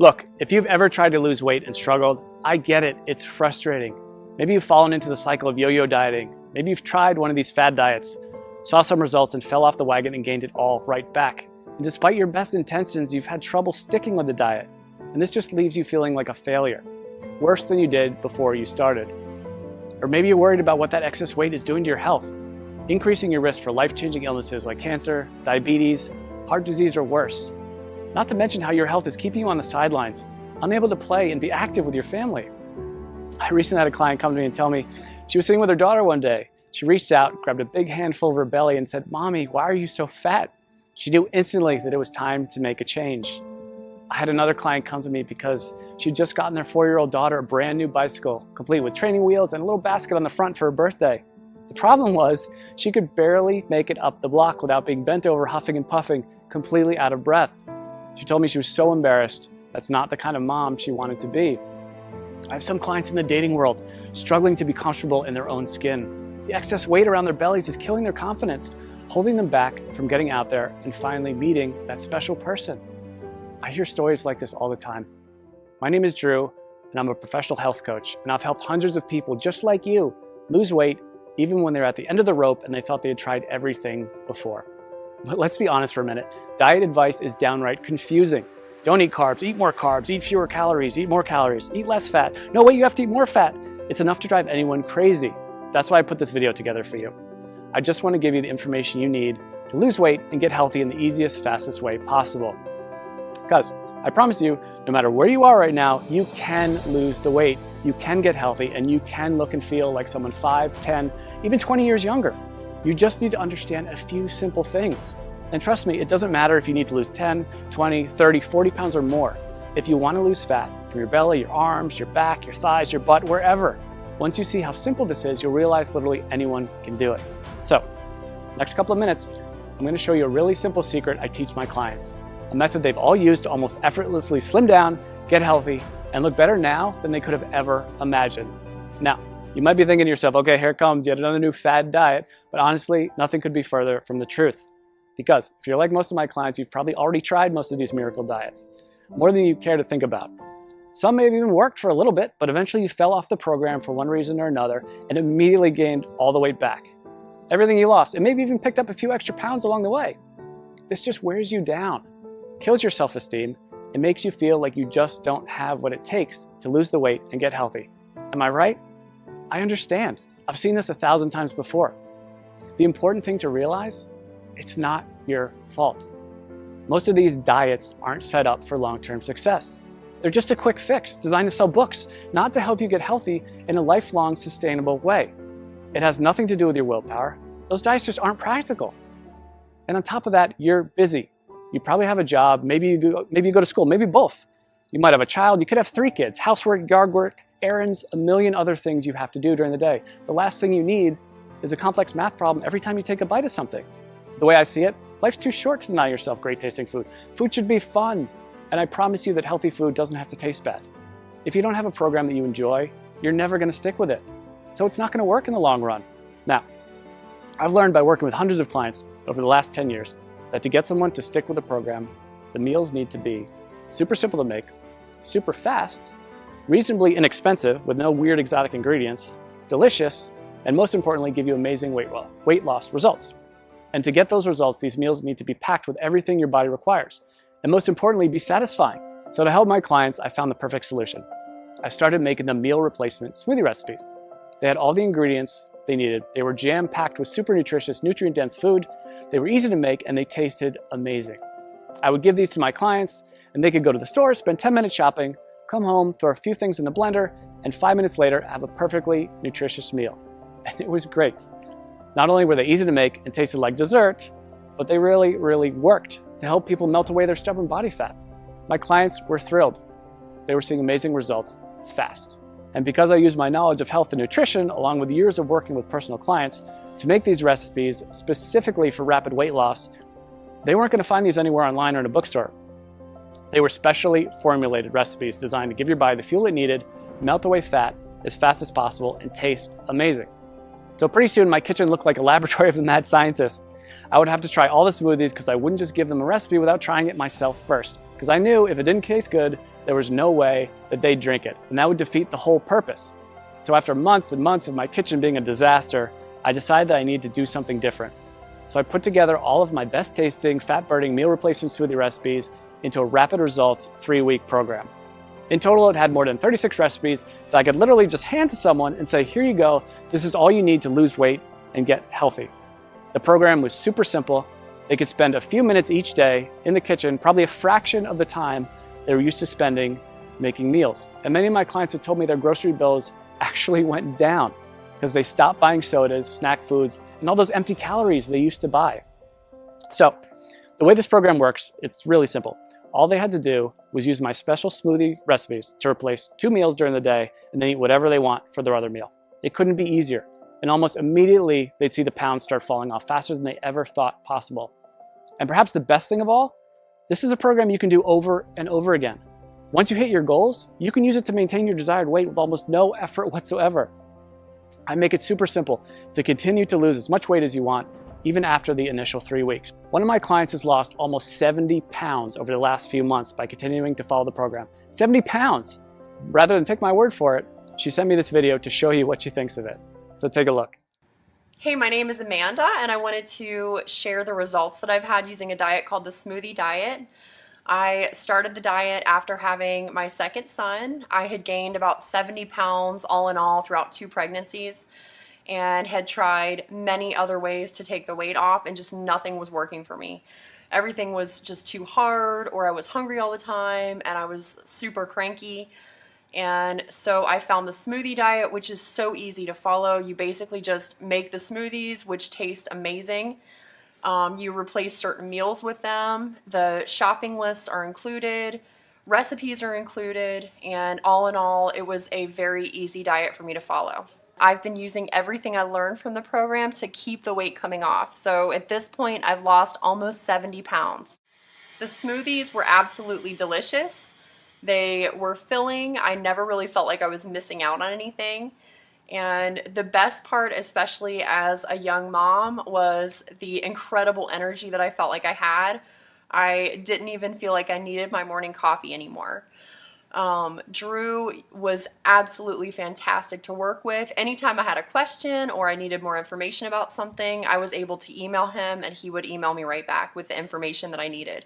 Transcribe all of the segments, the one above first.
Look, if you've ever tried to lose weight and struggled, I get it, it's frustrating. Maybe you've fallen into the cycle of yo-yo dieting. Maybe you've tried one of these fad diets, saw some results and fell off the wagon and gained it all right back. And despite your best intentions, you've had trouble sticking with the diet. And this just leaves you feeling like a failure, worse than you did before you started. Or maybe you're worried about what that excess weight is doing to your health, increasing your risk for life-changing illnesses like cancer, diabetes, heart disease, or worse. Not to mention how your health is keeping you on the sidelines, unable to play and be active with your family. I recently had a client come to me and tell me she was sitting with her daughter one day. She reached out, grabbed a big handful of her belly and said, "Mommy, why are you so fat?" She knew instantly that it was time to make a change. I had another client come to me because she'd just gotten their 4-year-old daughter a brand new bicycle, complete with training wheels and a little basket on the front for her birthday. The problem was she could barely make it up the block without being bent over, huffing and puffing, completely out of breath. She told me she was so embarrassed. That's not the kind of mom she wanted to be. I have some clients in the dating world struggling to be comfortable in their own skin. The excess weight around their bellies is killing their confidence, holding them back from getting out there and finally meeting that special person. I hear stories like this all the time. My name is Drew, and I'm a professional health coach, and I've helped hundreds of people just like you lose weight even when they're at the end of the rope and they thought they had tried everything before. But let's be honest for a minute. Diet advice is downright confusing. Don't eat carbs, eat more carbs, eat fewer calories, eat more calories, eat less fat. No way, you have to eat more fat. It's enough to drive anyone crazy. That's why I put this video together for you. I just want to give you the information you need to lose weight and get healthy in the easiest, fastest way possible. Because I promise you, no matter where you are right now, you can lose the weight, you can get healthy, and you can look and feel like someone 5, 10, even 20 years younger. You just need to understand a few simple things. And trust me, it doesn't matter if you need to lose 10, 20, 30, 40 pounds or more. If you want to lose fat from your belly, your arms, your back, your thighs, your butt, wherever, once you see how simple this is, you'll realize literally anyone can do it. So, next couple of minutes, I'm going to show you a really simple secret I teach my clients. A method they've all used to almost effortlessly slim down, get healthy, and look better now than they could have ever imagined. Now, you might be thinking to yourself, okay, here comes yet another new fad diet, but honestly, nothing could be further from the truth. Because if you're like most of my clients, you've probably already tried most of these miracle diets, more than you care to think about. Some may have even worked for a little bit, but eventually you fell off the program for one reason or another and immediately gained all the weight back. Everything you lost, and maybe even picked up a few extra pounds along the way. This just wears you down, kills your self-esteem, and makes you feel like you just don't have what it takes to lose the weight and get healthy. Am I right? I understand. I've seen this 1,000 times before. The important thing to realize, it's not your fault. Most of these diets aren't set up for long-term success. They're just a quick fix designed to sell books, not to help you get healthy in a lifelong, sustainable way. It has nothing to do with your willpower. Those diets just aren't practical. And on top of that, you're busy. You probably have a job, maybe you go to school, maybe both. You might have a child, you could have 3 kids, housework, yard work, errands, a million other things you have to do during the day. The last thing you need is a complex math problem every time you take a bite of something. The way I see it, life's too short to deny yourself great tasting food. Food should be fun, and I promise you that healthy food doesn't have to taste bad. If you don't have a program that you enjoy, you're never going to stick with it. So it's not going to work in the long run. Now, I've learned by working with hundreds of clients over the last 10 years that to get someone to stick with a program, the meals need to be super simple to make, super fast, reasonably inexpensive with no weird exotic ingredients, delicious, and most importantly, give you amazing weight loss results. And to get those results, these meals need to be packed with everything your body requires. And most importantly, be satisfying. So to help my clients, I found the perfect solution. I started making them meal replacement smoothie recipes. They had all the ingredients they needed. They were jam-packed with super nutritious, nutrient-dense food. They were easy to make, and they tasted amazing. I would give these to my clients, and they could go to the store, spend 10 minutes shopping, come home, throw a few things in the blender, and 5 minutes later, have a perfectly nutritious meal. And it was great. Not only were they easy to make and tasted like dessert, but they really, really worked to help people melt away their stubborn body fat. My clients were thrilled. They were seeing amazing results fast. And because I use my knowledge of health and nutrition, along with years of working with personal clients, to make these recipes specifically for rapid weight loss, they weren't going to find these anywhere online or in a bookstore. They were specially formulated recipes designed to give your body the fuel it needed, melt away fat as fast as possible, and taste amazing. So pretty soon my kitchen looked like a laboratory of a mad scientist. I would have to try all the smoothies because I wouldn't just give them a recipe without trying it myself first. because I knew if it didn't taste good, there was no way that they'd drink it, and that would defeat the whole purpose. So after months and months of my kitchen being a disaster, I decided that I needed to do something different. So I put together all of my best tasting, fat-burning meal replacement smoothie recipes into a rapid results 3-week program. In total, it had more than 36 recipes that I could literally just hand to someone and say, here you go, this is all you need to lose weight and get healthy. The program was super simple. They could spend a few minutes each day in the kitchen, probably a fraction of the time they were used to spending making meals. And many of my clients have told me their grocery bills actually went down because they stopped buying sodas, snack foods, and all those empty calories they used to buy. So the way this program works, it's really simple. All they had to do was use my special smoothie recipes to replace 2 meals during the day and then eat whatever they want for their other meal. It couldn't be easier. And almost immediately, they'd see the pounds start falling off faster than they ever thought possible. And perhaps the best thing of all, this is a program you can do over and over again. Once you hit your goals, you can use it to maintain your desired weight with almost no effort whatsoever. I make it super simple to continue to lose as much weight as you want, even after the initial 3 weeks. One of my clients has lost almost 70 pounds over the last few months by continuing to follow the program. 70 pounds! Rather than take my word for it, she sent me this video to show you what she thinks of it. So take a look. Hey, my name is Amanda, and I wanted to share the results that I've had using a diet called the Smoothie Diet. I started the diet after having my second son. I had gained about 70 pounds all in all throughout 2 pregnancies and had tried many other ways to take the weight off, and just nothing was working for me. Everything was just too hard, or I was hungry all the time and I was super cranky. And so I found the Smoothie Diet, which is so easy to follow. You basically just make the smoothies, which taste amazing. You replace certain meals with them. The shopping lists are included, recipes are included, and all in all, it was a very easy diet for me to follow. I've been using everything I learned from the program to keep the weight coming off. So at this point, I've lost almost 70 pounds. The smoothies were absolutely delicious. They were filling. I never really felt like I was missing out on anything. And the best part, especially as a young mom, was the incredible energy that I felt like I had. I didn't even feel like I needed my morning coffee anymore. Drew was absolutely fantastic to work with. Anytime I had a question or I needed more information about something, I was able to email him and he would email me right back with the information that I needed.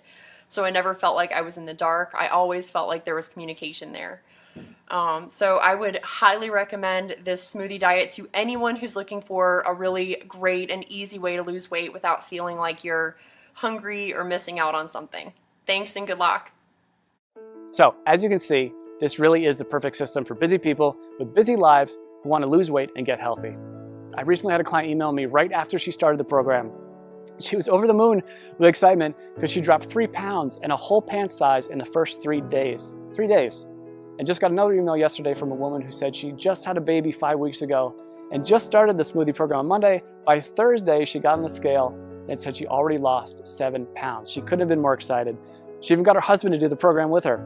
So I never felt like I was in the dark. I always felt like there was communication there. So I would highly recommend this smoothie diet to anyone who's looking for a really great and easy way to lose weight without feeling like you're hungry or missing out on something. Thanks and good luck. So as you can see, this really is the perfect system for busy people with busy lives who want to lose weight and get healthy. I recently had a client email me right after she started the program. She was over the moon with excitement because she dropped 3 pounds and a whole pant size in the first 3 days. 3 days. And just got another email yesterday from a woman who said she just had a baby 5 weeks ago and just started the smoothie program on Monday. By Thursday, she got on the scale and said she already lost 7 pounds. She couldn't have been more excited. She even got her husband to do the program with her.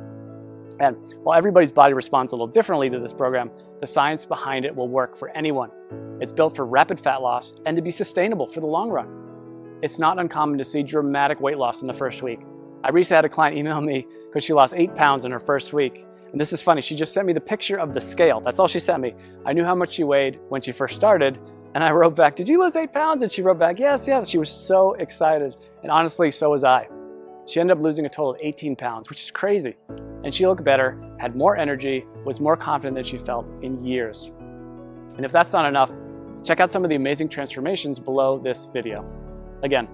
And while everybody's body responds a little differently to this program, the science behind it will work for anyone. It's built for rapid fat loss and to be sustainable for the long run. It's not uncommon to see dramatic weight loss in the first week. I recently had a client email me because she lost 8 pounds in her first week. And this is funny, she just sent me the picture of the scale. That's all she sent me. I knew how much she weighed when she first started, and I wrote back, "Did you lose 8 pounds?" And she wrote back, "Yes, yes." She was so excited. And honestly, so was I. She ended up losing a total of 18 pounds, which is crazy. And she looked better, had more energy, was more confident than she felt in years. And if that's not enough, check out some of the amazing transformations below this video. Again,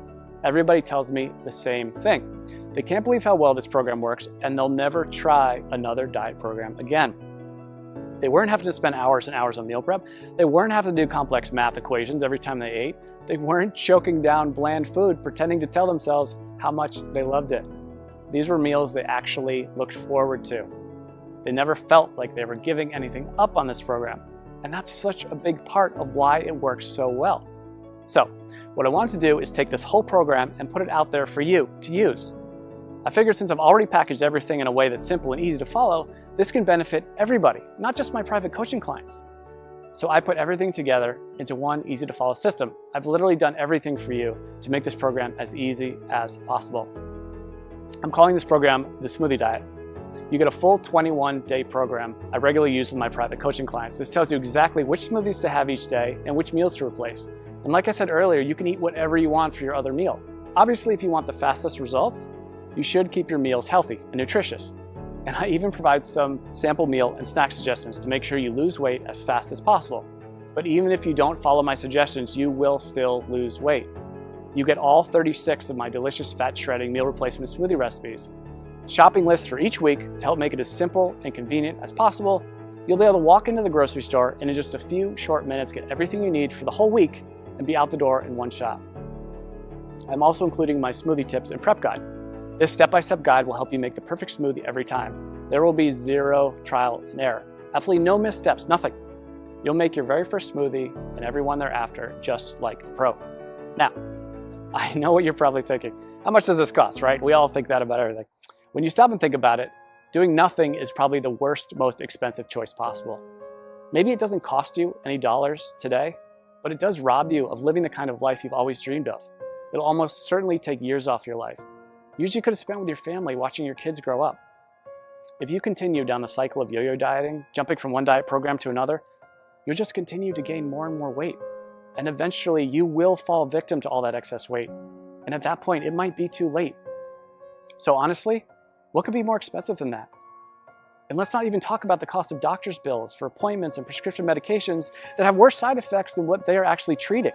everybody tells me the same thing. They can't believe how well this program works, and they'll never try another diet program again. They weren't having to spend hours and hours on meal prep. They weren't having to do complex math equations every time they ate. They weren't choking down bland food, pretending to tell themselves how much they loved it. These were meals they actually looked forward to. They never felt like they were giving anything up on this program. And that's such a big part of why it works so well. So, what I wanted to do is take this whole program and put it out there for you to use. I figured since I've already packaged everything in a way that's simple and easy to follow, this can benefit everybody, not just my private coaching clients. So I put everything together into one easy to follow system. I've literally done everything for you to make this program as easy as possible. I'm calling this program the Smoothie Diet. You get a full 21-day program I regularly use with my private coaching clients. This tells you exactly which smoothies to have each day and which meals to replace. And like I said earlier, you can eat whatever you want for your other meal. Obviously, if you want the fastest results, you should keep your meals healthy and nutritious. And I even provide some sample meal and snack suggestions to make sure you lose weight as fast as possible. But even if you don't follow my suggestions, you will still lose weight. You get all 36 of my delicious fat shredding meal replacement smoothie recipes, shopping lists for each week to help make it as simple and convenient as possible. You'll be able to walk into the grocery store and in just a few short minutes get everything you need for the whole week and be out the door in one shot. I'm also including my smoothie tips and prep guide. This step-by-step guide will help you make the perfect smoothie every time. There will be zero trial and error. Absolutely no missteps, nothing. You'll make your very first smoothie and every one thereafter just like a pro. Now, I know what you're probably thinking. How much does this cost, right? We all think that about everything. When you stop and think about it, doing nothing is probably the worst, most expensive choice possible. Maybe it doesn't cost you any dollars today, but it does rob you of living the kind of life you've always dreamed of. It'll almost certainly take years off your life. Years you could have spent with your family watching your kids grow up. If you continue down the cycle of yo-yo dieting, jumping from one diet program to another, you'll just continue to gain more and more weight. And eventually you will fall victim to all that excess weight. And at that point, it might be too late. So honestly, what could be more expensive than that? And let's not even talk about the cost of doctor's bills for appointments and prescription medications that have worse side effects than what they are actually treating.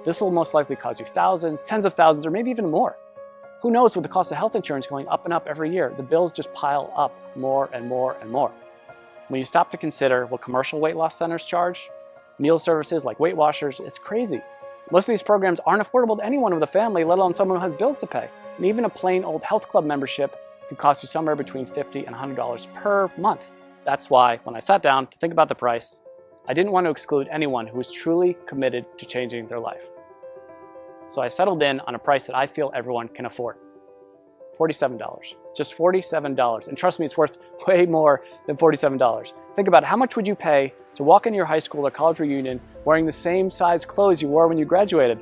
This will most likely cost you thousands, tens of thousands, or maybe even more. Who knows, with the cost of health insurance going up and up every year, the bills just pile up more and more and more. When you stop to consider what commercial weight loss centers charge, meal services like Weight Watchers, it's crazy. Most of these programs aren't affordable to anyone with a family, let alone someone who has bills to pay. And even a plain old health club membership can cost you somewhere between $50 and $100 per month. That's why, when I sat down to think about the price, I didn't want to exclude anyone who was truly committed to changing their life. So I settled in on a price that I feel everyone can afford. $47. Just $47. And trust me, it's worth way more than $47. Think about it. How much would you pay to walk into your high school or college reunion wearing the same size clothes you wore when you graduated?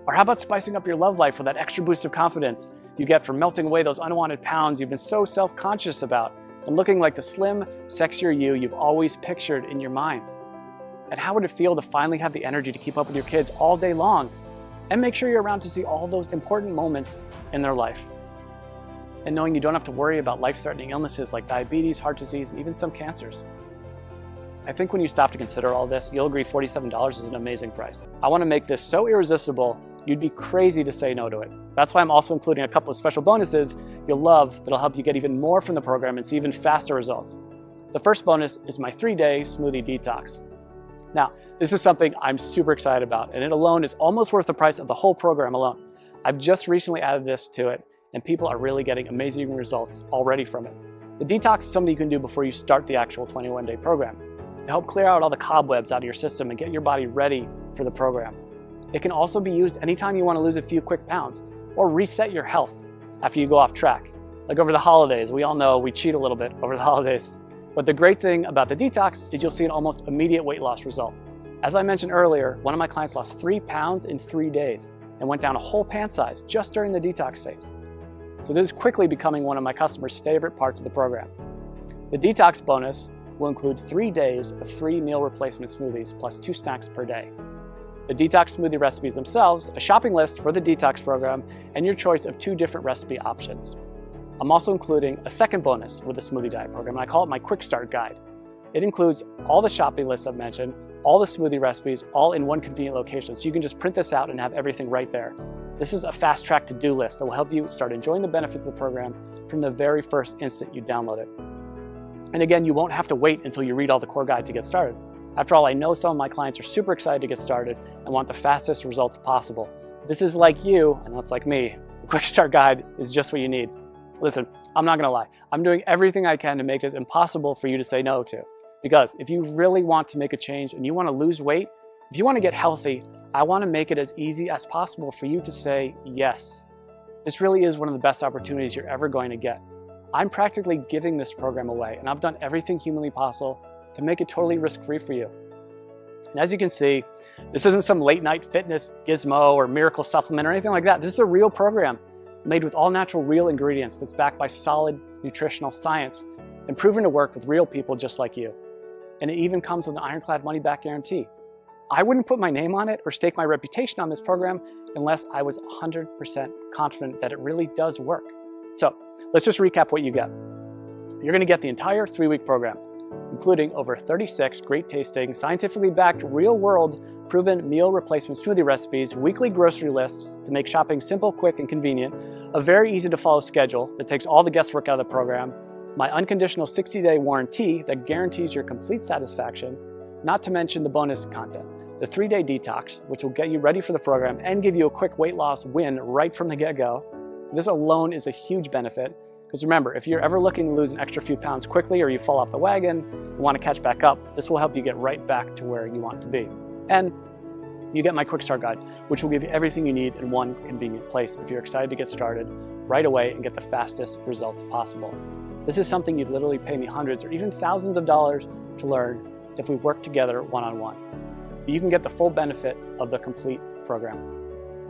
Or how about spicing up your love life with that extra boost of confidence you get from melting away those unwanted pounds you've been so self-conscious about and looking like the slim, sexier you've always pictured in your mind? And how would it feel to finally have the energy to keep up with your kids all day long and make sure you're around to see all those important moments in their life? And knowing you don't have to worry about life-threatening illnesses like diabetes, heart disease, and even some cancers. I think when you stop to consider all this, you'll agree $47 is an amazing price. I want to make this so irresistible, you'd be crazy to say no to it. That's why I'm also including a couple of special bonuses you'll love that'll help you get even more from the program and see even faster results. The first bonus is my 3-day smoothie detox. Now, this is something I'm super excited about, and it alone is almost worth the price of the whole program alone. I've just recently added this to it, and people are really getting amazing results already from it. The detox is something you can do before you start the actual 21-day program to help clear out all the cobwebs out of your system and get your body ready for the program. It can also be used anytime you want to lose a few quick pounds or reset your health after you go off track. Like over the holidays, we all know we cheat a little bit over the holidays. But the great thing about the detox is you'll see an almost immediate weight loss result. As I mentioned earlier, one of my clients lost 3 pounds in 3 days and went down a whole pant size just during the detox phase. So this is quickly becoming one of my customers' favorite parts of the program. The detox bonus will include 3 days of free meal replacement smoothies plus 2 snacks per day. The detox smoothie recipes themselves, a shopping list for the detox program, and your choice of 2 different recipe options. I'm also including a second bonus with the Smoothie Diet program, and I call it my Quick Start Guide. It includes all the shopping lists I've mentioned, all the smoothie recipes, all in one convenient location, so you can just print this out and have everything right there. This is a fast-track to-do list that will help you start enjoying the benefits of the program from the very first instant you download it. And again, you won't have to wait until you read all the core guide to get started. After all, I know some of my clients are super excited to get started and want the fastest results possible. If this is like you, and that's like me, the Quick Start Guide is just what you need. Listen, I'm not gonna lie. I'm doing everything I can to make this impossible for you to say no to. Because if you really want to make a change and you wanna lose weight, if you wanna get healthy, I wanna make it as easy as possible for you to say yes. This really is one of the best opportunities you're ever going to get. I'm practically giving this program away, and I've done everything humanly possible to make it totally risk-free for you. And as you can see, this isn't some late-night fitness gizmo or miracle supplement or anything like that. This is a real program made with all natural, real ingredients that's backed by solid nutritional science and proven to work with real people just like you. And it even comes with an ironclad money-back guarantee. I wouldn't put my name on it or stake my reputation on this program unless I was 100% confident that it really does work. So let's just recap what you get. You're going to get the entire 3-week program, including over 36 great tasting, scientifically backed, real-world, proven meal replacement smoothie recipes, weekly grocery lists to make shopping simple, quick, and convenient, a very easy to follow schedule that takes all the guesswork out of the program, my unconditional 60-day warranty that guarantees your complete satisfaction, not to mention the bonus content, the 3-day detox, which will get you ready for the program and give you a quick weight loss win right from the get-go. This alone is a huge benefit, because remember, if you're ever looking to lose an extra few pounds quickly or you fall off the wagon and want to catch back up, this will help you get right back to where you want to be. And you get my quick start guide, which will give you everything you need in one convenient place if you're excited to get started right away and get the fastest results possible. This is something you'd literally pay me hundreds or even thousands of dollars to learn if we work together one-on-one. You can get the full benefit of the complete program.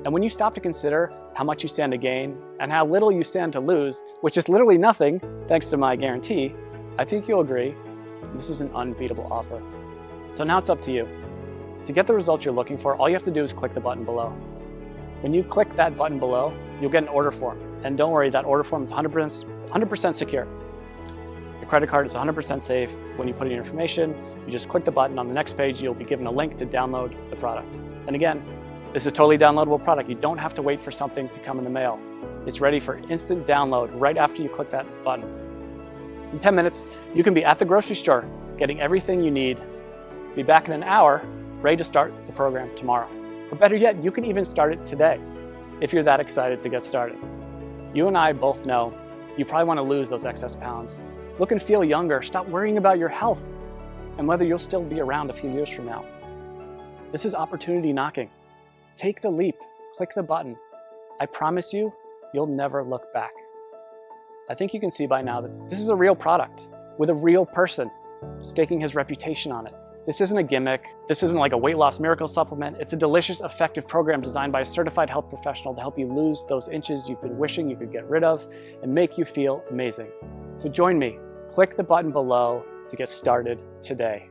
And when you stop to consider how much you stand to gain and how little you stand to lose, which is literally nothing thanks to my guarantee, I think you'll agree this is an unbeatable offer. So now it's up to you. To get the results you're looking for, all you have to do is click the button below. When you click that button below, you'll get an order form. And don't worry, that order form is 100% secure. Your credit card is 100% safe. When you put in your information, you just click the button. On the next page, you'll be given a link to download the product. And again, this is a totally downloadable product. You don't have to wait for something to come in the mail. It's ready for instant download right after you click that button. In 10 minutes, you can be at the grocery store, getting everything you need. Be back in an hour, ready to start the program tomorrow. Or better yet, you can even start it today, if you're that excited to get started. You and I both know you probably want to lose those excess pounds. Look and feel younger. Stop worrying about your health and whether you'll still be around a few years from now. This is opportunity knocking. Take the leap, click the button. I promise you, you'll never look back. I think you can see by now that this is a real product with a real person staking his reputation on it. This isn't a gimmick. This isn't like a weight loss miracle supplement. It's a delicious, effective program designed by a certified health professional to help you lose those inches you've been wishing you could get rid of and make you feel amazing. So join me. Click the button below to get started today.